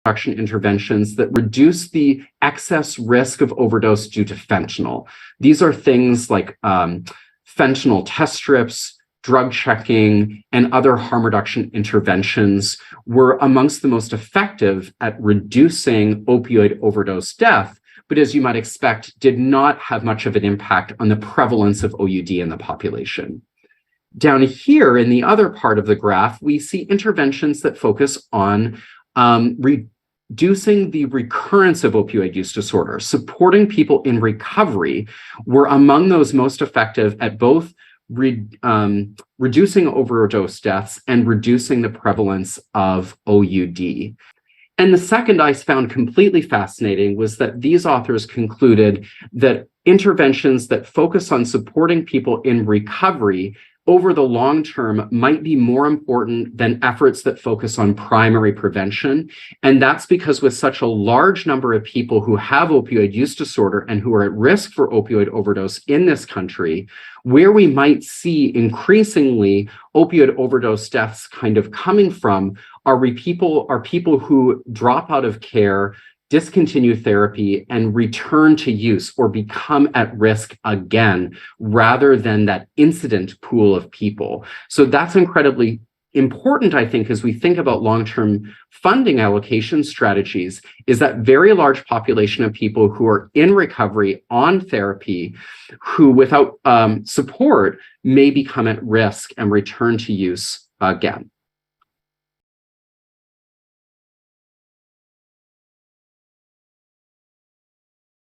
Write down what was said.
reduction interventions that reduce the excess risk of overdose due to fentanyl. These are things like fentanyl test strips, drug checking, and other harm reduction interventions were amongst the most effective at reducing opioid overdose death, but as you might expect, did not have much of an impact on the prevalence of OUD in the population. Down here in the other part of the graph, we see interventions that focus on reducing the recurrence of opioid use disorder. Supporting people in recovery were among those most effective at both reducing overdose deaths and reducing the prevalence of OUD. And the second I found completely fascinating was that these authors concluded that interventions that focus on supporting people in recovery over the long term might be more important than efforts that focus on primary prevention. And that's because with such a large number of people who have opioid use disorder and who are at risk for opioid overdose in this country, where we might see increasingly opioid overdose deaths kind of coming from are people who drop out of care, discontinue therapy, and return to use or become at risk again, rather than that incident pool of people. So that's incredibly important, I think, as we think about long-term funding allocation strategies, is that very large population of people who are in recovery on therapy, who without support may become at risk and return to use again.